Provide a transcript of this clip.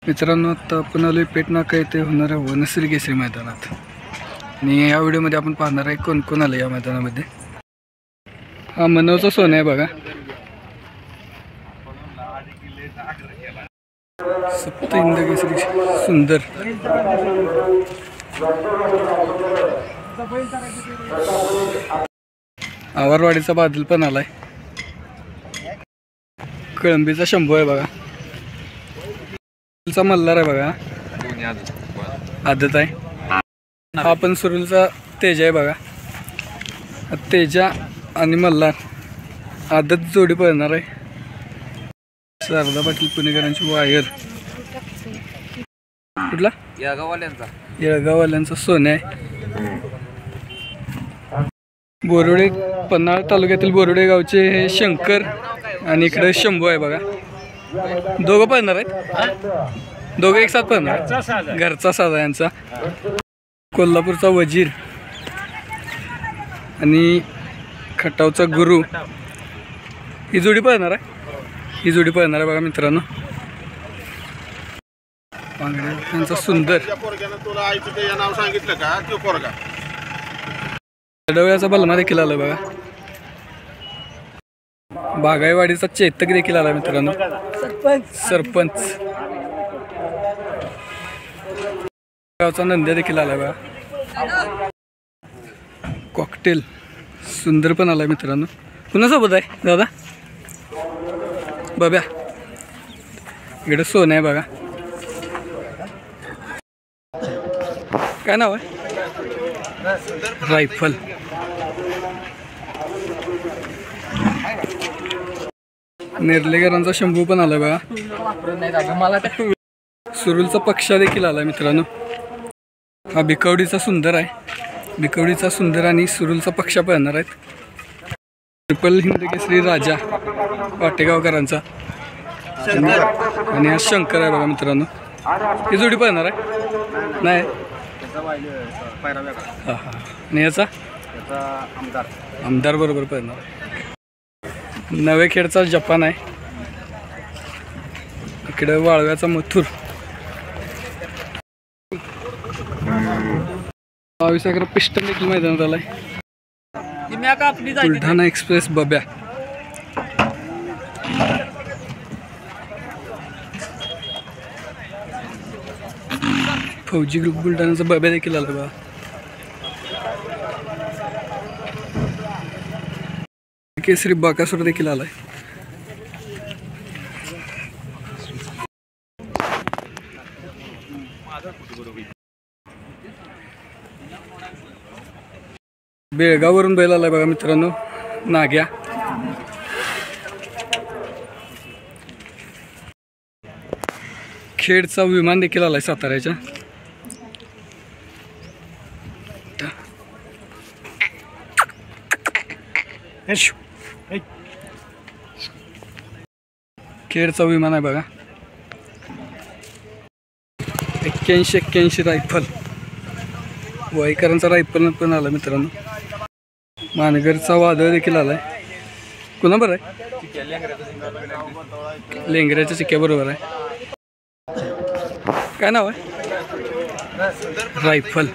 मित्रांनो, आता आपण आलोय पेठ नाका येथे होणाऱ्या वनश्री केसरी मैदानात आणि या व्हिडिओमध्ये आपण पाहणार आहे कोण कोण आलं या मैदानामध्ये। हा मनोचा सोन आहे बघा, सप्त हिंद केसरी सुंदर, आवारवाडीचा बादल पण आलाय, कळंबीचा शंभू आहे बघा, मल्हार आहे बघा, आदत आहे, हा पण सुरुलचा तेजा आहे बघा, तेजा आणि मल्हार आदत जोडी पळणार आहे। शारदा पाटील पुणेकरांची वायर, कुठला येळगाववाल्यांचा सोन्या आहे। बोरोडे पन्हाळ तालुक्यातील बोरोडे गावचे हे शंकर आणि इकडे शंभू आहे बघा, दोघं पळणार आहेत, दोघं एक साथ पळणार, घरचा साधा यांचा। कोल्हापूरचा वजीर आणि खटावचा गुरु ही जोडी पळणार आहे, ही जोडी पळणार आहे बघा मित्रांनो। त्यांचा सुंदर डवळ्याचा बलमा देखील आला बघा, बागाईवाडीचा चेतक देखील आला मित्रांनो, सरपंच गावचा नंद्या देखील आला बघा, कॉकटेल सुंदर पण आला मित्रांनो। कुणासोबत आहे दादा? बाब्या, इकडे सोन आहे बघा, काय नाव आहे? रायफल। नेर्लेकरांचा शंभू पण आला बघा, सुरुलचा पक्षा देखील आला मित्रांनो। हा भिकवडीचा सुंदर आहे, भिकवडीचा सुंदर आणि सुरुलचा पक्षा पळणार आहेत। ट्रिपल हिंद केसरी राजा वाटेगावकरांचा आणि हा शंकर आहे बघा मित्रांनो, ही जोडी पळणार आहे नाही? हा हा, आणि याचा आमदार बरोबर पळणार आहे। नवेखेडचा जपान आहे, इकडे वाळव्याचा मथुर, 22 अकरा पिस्टन देखील मैदानात आलाय। बुलढाणा एक्सप्रेस बब्या, फौजी ग्रुप बुलढाण्याचा बब्या देखील आला बघा। केसरी बाकासूर देखील आलाय। बेळगाववरून बैल आलाय बघा मित्रांनो, नाग्या। खेडचा विमान देखील आलाय साताऱ्याच्या। खेडचा विमान आहे बघा, 81 रायफल, वाईकरांचा रायफल पण आला मित्रांनो। मानगरचा वादळ देखील आलाय, कुणाबर आहे? लेंगऱ्याच्या चिक्या बरोबर आहे, काय नाव आहे? रायफल।